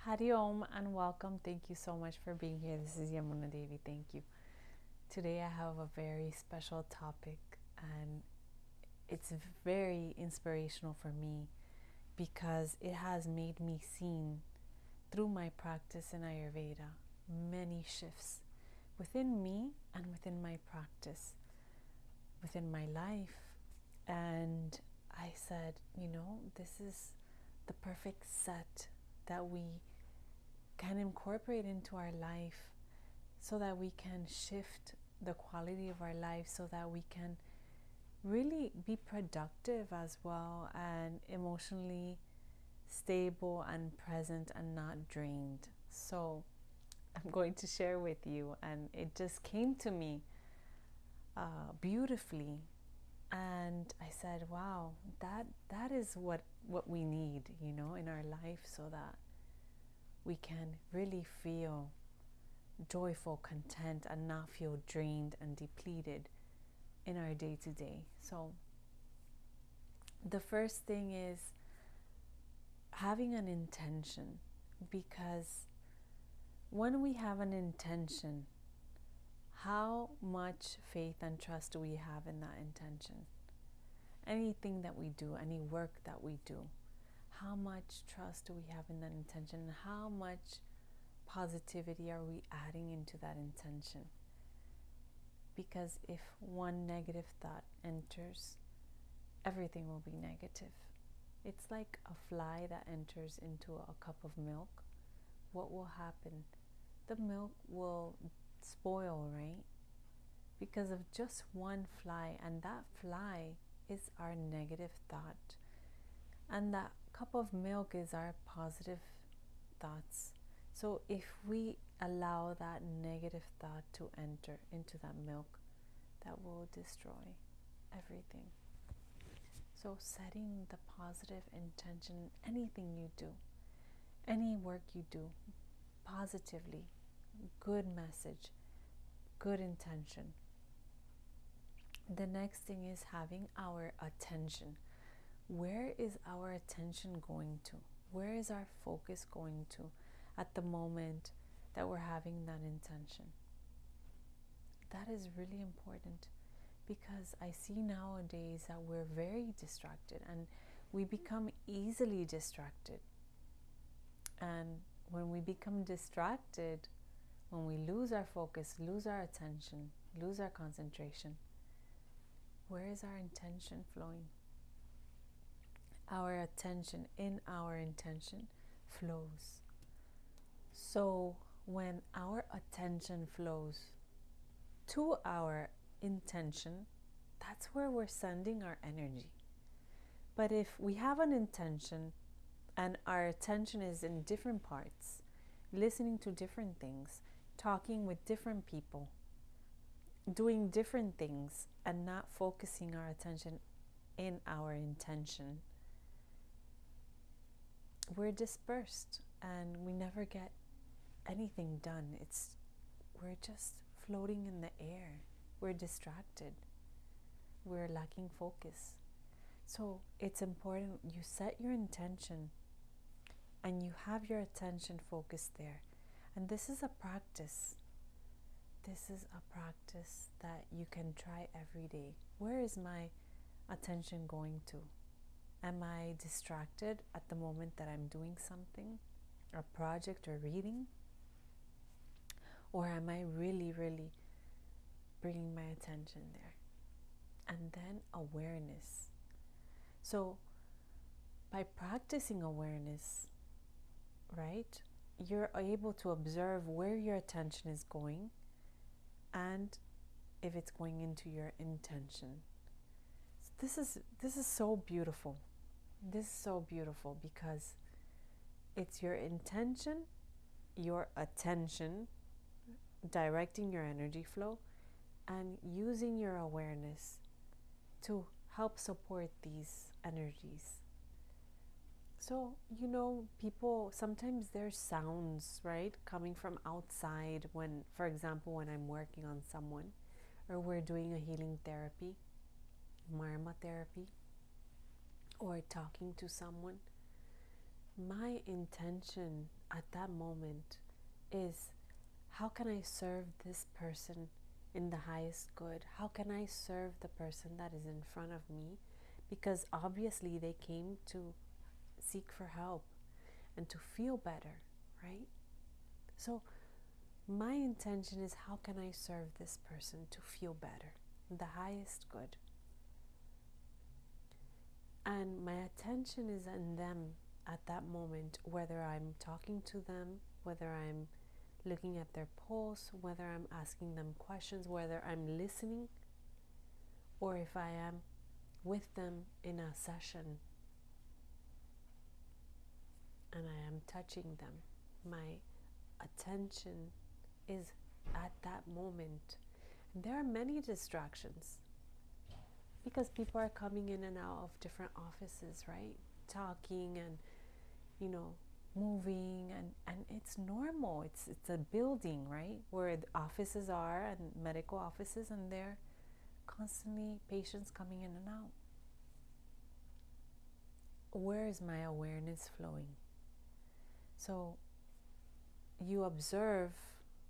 Hari Om and welcome. Thank you so much for being here. This is Yamuna Devi. Thank you. Today I have a very special topic and it's very inspirational for me because it has made me seen through my practice in Ayurveda many shifts within me and within my practice, within my life. And I said, this is the perfect set that we can incorporate into our life so that we can shift the quality of our life so that we can really be productive as well and emotionally stable and present and not drained. So I'm going to share with you, and it just came to me beautifully, and I said, wow, that is what we need, in our life, so that we can really feel joyful, content, and not feel drained and depleted in our day-to-day. So the first thing is having an intention, because when we have an intention, how much faith and trust do we have in that intention? Anything that we do, any work that we do, how much trust do we have in that intention? How much positivity are we adding into that intention? Because if one negative thought enters, everything will be negative. It's like a fly that enters into a cup of milk. What will happen? The milk will spoil, right? Because of just one fly, and that fly is our negative thought. And that cup of milk is our positive thoughts. So if we allow that negative thought to enter into that milk, that will destroy everything. So setting the positive intention, anything you do, any work you do, positively, good message, good intention. The next thing is having our attention. Where is our attention going to? Where is our focus going to at the moment that we're having that intention? That is really important, because I see nowadays that we're very distracted and we become easily distracted. And when we become distracted, when we lose our focus, lose our attention, lose our concentration, where is our intention flowing? Our attention in our intention flows. So when our attention flows to our intention, that's where we're sending our energy. But if we have an intention and our attention is in different parts, listening to different things, talking with different people, doing different things, and not focusing our attention in our intention, we're dispersed and we never get anything done. We're just floating in the air. We're distracted. We're lacking focus. So it's important you set your intention and you have your attention focused there. And this is a practice. This is a practice that you can try every day. Where is my attention going to? Am I distracted at the moment that I'm doing something, a project or reading? Or am I really, really bringing my attention there? And then awareness. So by practicing awareness, right, you're able to observe where your attention is going and if it's going into your intention. So this is so beautiful. This is so beautiful because it's your intention, your attention, directing your energy flow, and using your awareness to help support these energies. So, people, sometimes there's sounds, right, coming from outside when, for example, when I'm working on someone or we're doing a healing therapy, marma therapy, or talking to someone. My intention at that moment is, how can I serve this person in the highest good? How can I serve the person that is in front of me? Because obviously they came to seek for help and to feel better, right? So my intention is, how can I serve this person to feel better, the highest good? And my attention is in them at that moment, whether I'm talking to them, whether I'm looking at their pulse, whether I'm asking them questions, whether I'm listening, or if I am with them in a session and I am touching them. My attention is at that moment. And there are many distractions because people are coming in and out of different offices, right? Talking and, moving, and it's normal. It's a building, right? Where the offices are, and medical offices, and they're constantly patients coming in and out. Where is my awareness flowing? So you observe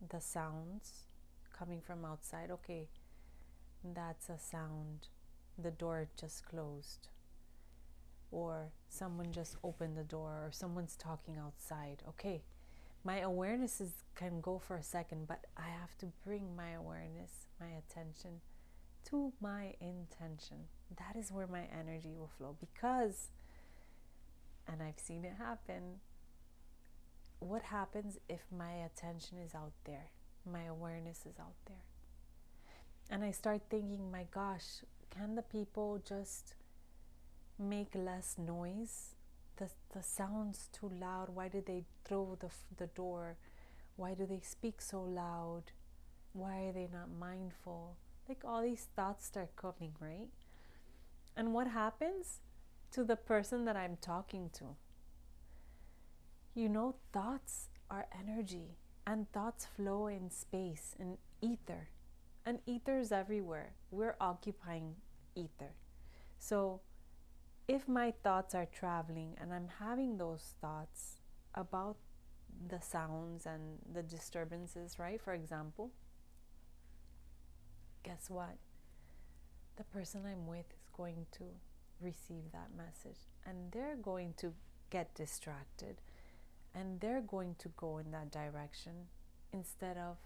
the sounds coming from outside. Okay, that's a sound. The door just closed. Or someone just opened the door, or someone's talking outside. Okay, my awareness can go for a second, but I have to bring my awareness, my attention to my intention. That is where my energy will flow. Because, and I've seen it happen, what happens if my attention is out there, my awareness is out there, and I start thinking, my gosh, can the people just make less noise? The sound's too loud. Why did they throw the door? Why do they speak so loud? Why are they not mindful? Like, all these thoughts start coming, right? And what happens to the person that I'm talking to? Thoughts are energy, and thoughts flow in space, in ether, and ether is everywhere. We're occupying ether. So if my thoughts are traveling and I'm having those thoughts about the sounds and the disturbances, right? For example, guess what? The person I'm with is going to receive that message, and they're going to get distracted, and they're going to go in that direction instead of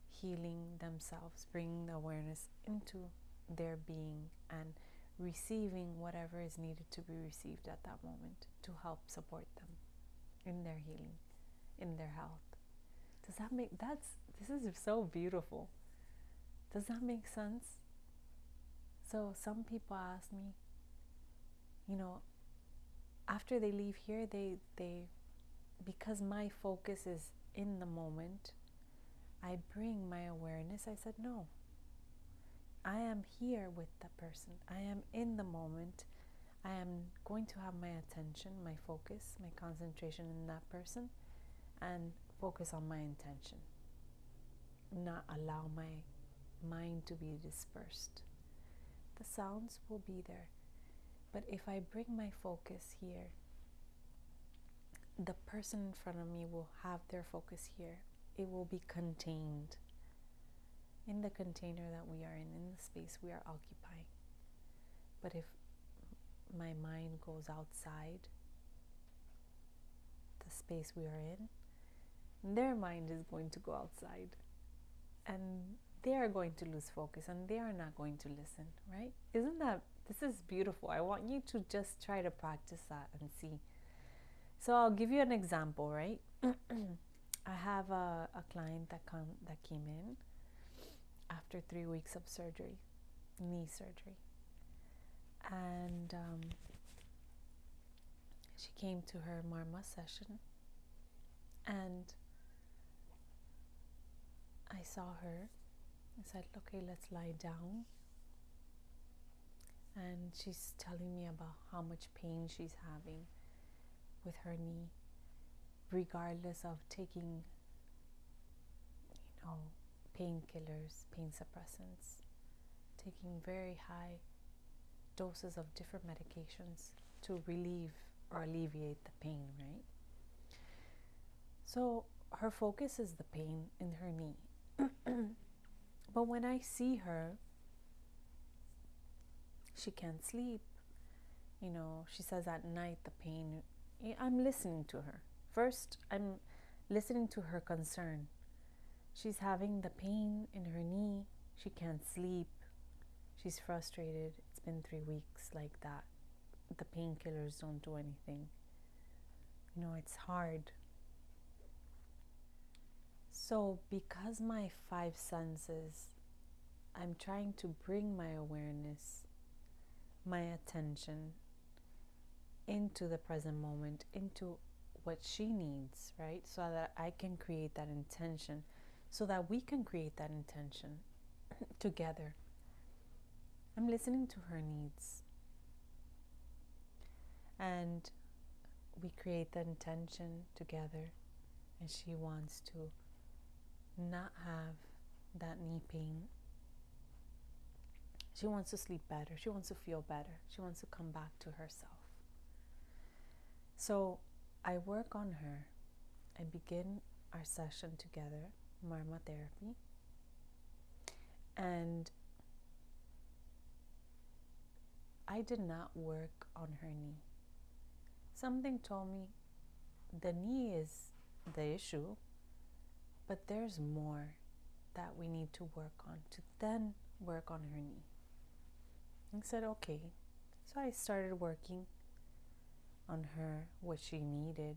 healing themselves, bringing the awareness into their being and receiving whatever is needed to be received at that moment to help support them in their healing, in their health. Does that make this is so beautiful. Does that make sense? So some people ask me, after they leave here, they because my focus is in the moment, I bring my awareness. I said, no, I am here with the person. I am in the moment. I am going to have my attention, my focus, my concentration in that person, and focus on my intention. Not allow my mind to be dispersed. The sounds will be there. But if I bring my focus here, the person in front of me will have their focus here. It will be contained in the container that we are in the space we are occupying. But if my mind goes outside the space we are in, their mind is going to go outside, and they are going to lose focus, and they are not going to listen, right? This is beautiful. I want you to just try to practice that and see. So I'll give you an example, right? I have a client that came in after 3 weeks of surgery, knee surgery. And she came to her Marma session, and I saw her. I said, okay, let's lie down. And she's telling me about how much pain she's having with her knee, regardless of taking, painkillers, pain suppressants, taking very high doses of different medications to relieve or alleviate the pain, right? So her focus is the pain in her knee. But when I see her, she can't sleep. She says at night the pain, I'm listening to her. First, I'm listening to her concern. She's having the pain in her knee. She can't sleep. She's frustrated. It's been 3 weeks like that. The painkillers don't do anything. It's hard. So because my 5 senses, I'm trying to bring my awareness, my attention into the present moment, into what she needs, right? So that I can create that intention, so that we can create that intention together. I'm listening to her needs. And we create that intention together. And she wants to not have that knee pain. She wants to sleep better. She wants to feel better. She wants to come back to herself. So I work on her. I begin our session together, Marma therapy. And I did not work on her knee. Something told me the knee is the issue, but there's more that we need to work on to then work on her knee. I said, okay. So I started working on her, what she needed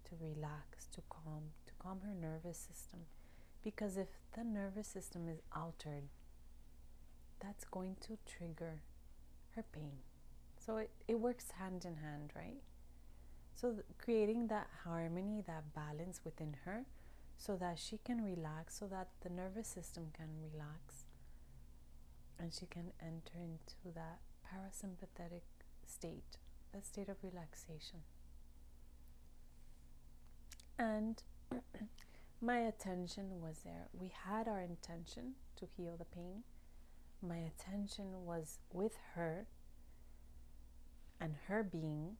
to relax, to calm her nervous system. Because if the nervous system is altered, that's going to trigger her pain. So it works hand in hand, right? So creating that harmony, that balance within her, so that she can relax, so that the nervous system can relax, and she can enter into that parasympathetic state, that state of relaxation. And my attention was there. We had our intention to heal the pain. My attention was with her and her being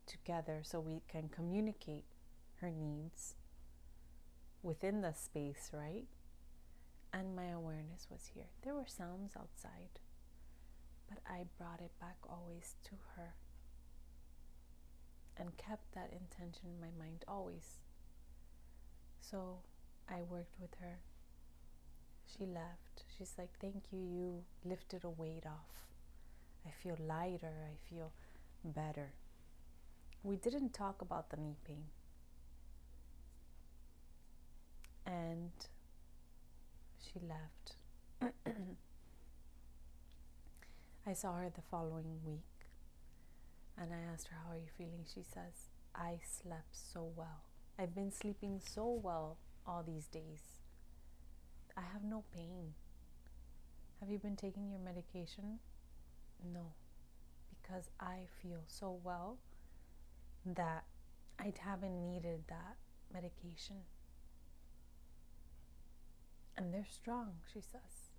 together, so we can communicate her needs within the space, right? And my awareness was here. There were sounds outside, but I brought it back always to her and kept that intention in my mind always. So I worked with her. She left. She's like, thank you, you lifted a weight off. I feel lighter, I feel better. We didn't talk about the knee pain. And she left. I saw her the following week, and I asked her, how are you feeling? She says, I slept so well. I've been sleeping so well all these days. I have no pain. Have you been taking your medication? No, because I feel so well that I haven't needed that medication. And they're strong, she says.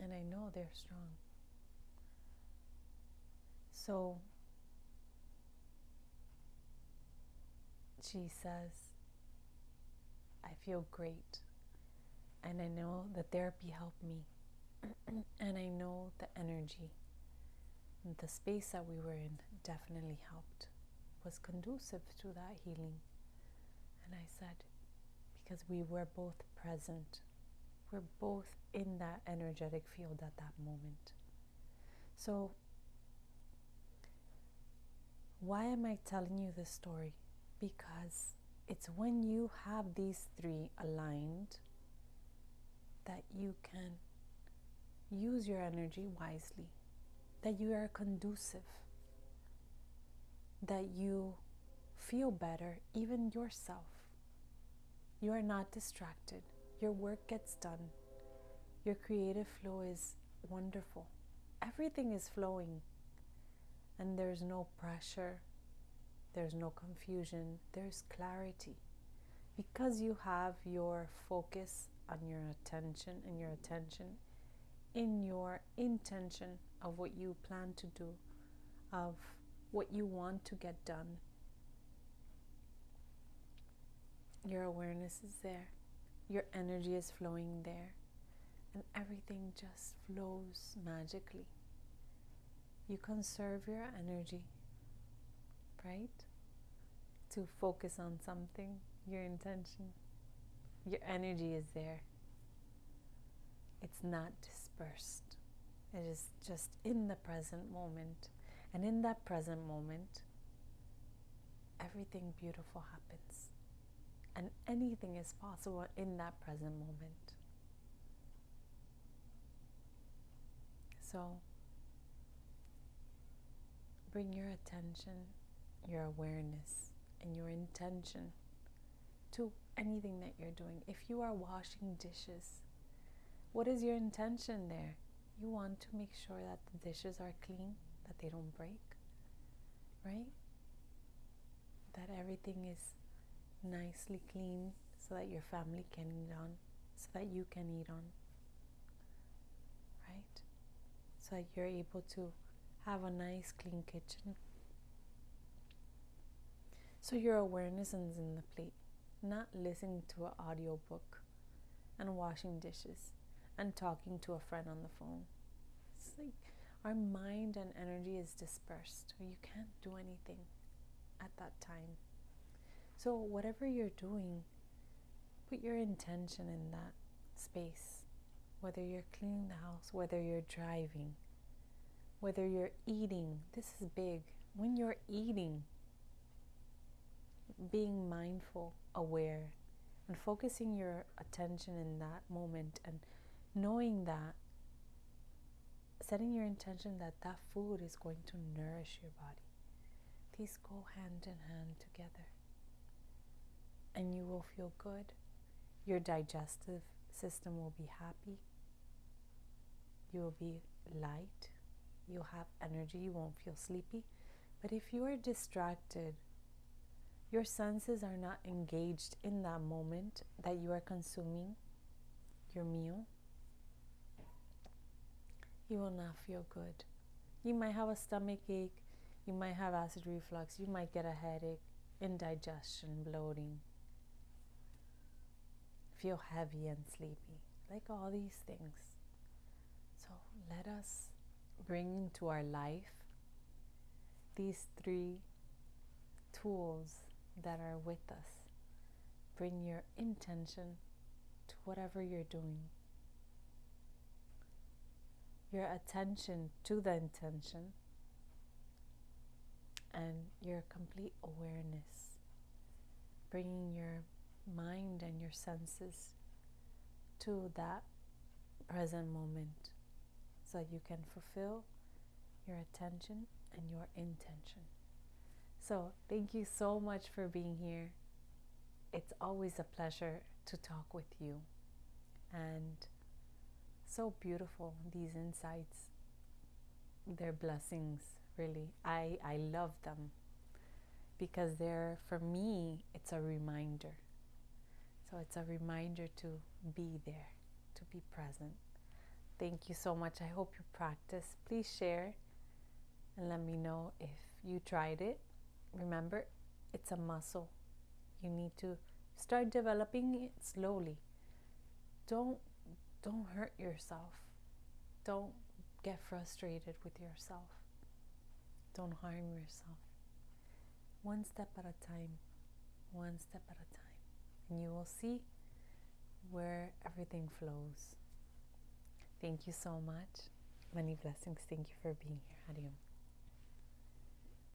And I know they're strong. So she says, I feel great. And I know the therapy helped me. And I know the energy, the space that we were in definitely helped, was conducive to that healing. And I said, because we were both present, we're both in that energetic field at that moment. So why am I telling you this story? Because it's when you have these 3 aligned that you can use your energy wisely, that you are conducive, that you feel better, even yourself. You are not distracted. Your work gets done. Your creative flow is wonderful. Everything is flowing. And there's no pressure. There's no confusion. There's clarity. Because you have your focus on your attention and your attention in your intention of what you plan to do, of what you want to get done. Your awareness is there. Your energy is flowing there. And everything just flows magically. You conserve your energy, right? To focus on something, your intention. Your energy is there. It's not dispersed. It is just in the present moment. And in that present moment, everything beautiful happens. And anything is possible in that present moment. So, bring your attention, your awareness, and your intention to anything that you're doing. If you are washing dishes, what is your intention there? You want to make sure that the dishes are clean, that they don't break, right? That everything is nicely clean so that your family can eat on, so that you can eat on, right? So that you're able to have a nice clean kitchen. So your awareness is in the plate, not listening to an audiobook and washing dishes and talking to a friend on the phone. It's like our mind and energy is dispersed. You can't do anything at that time. So whatever you're doing, put your intention in that space. Whether you're cleaning the house, whether you're driving, whether you're eating. This is big. When you're eating, being mindful, aware, and focusing your attention in that moment, and knowing that, setting your intention that that food is going to nourish your body. These go hand in hand together. And you will feel good. Your digestive system will be happy. You will be light. You'll have energy. You won't feel sleepy. But if you are distracted, your senses are not engaged in that moment that you are consuming your meal, you will not feel good. You might have a stomach ache. You might have acid reflux. You might get a headache, indigestion, bloating, feel heavy and sleepy, like all these things. So let us bring into our life these 3 tools that are with us. Bring your intention to whatever you're doing. Your attention to the intention, and your complete awareness. Bringing your mind and your senses to that present moment so that you can fulfill your attention and your intention. So thank you so much for being here. It's always a pleasure to talk with you, and so beautiful, these insights. They're blessings, really. I love them because they're, for me, it's a reminder. So it's a reminder to be there, to be present. Thank you so much. I hope you practice. Please share and let me know if you tried it. Remember, it's a muscle. You need to start developing it slowly. Don't hurt yourself. Don't get frustrated with yourself. Don't harm yourself. One step at a time. One step at a time. And you will see where everything flows. Thank you so much. Many blessings. Thank you for being here. Hariom.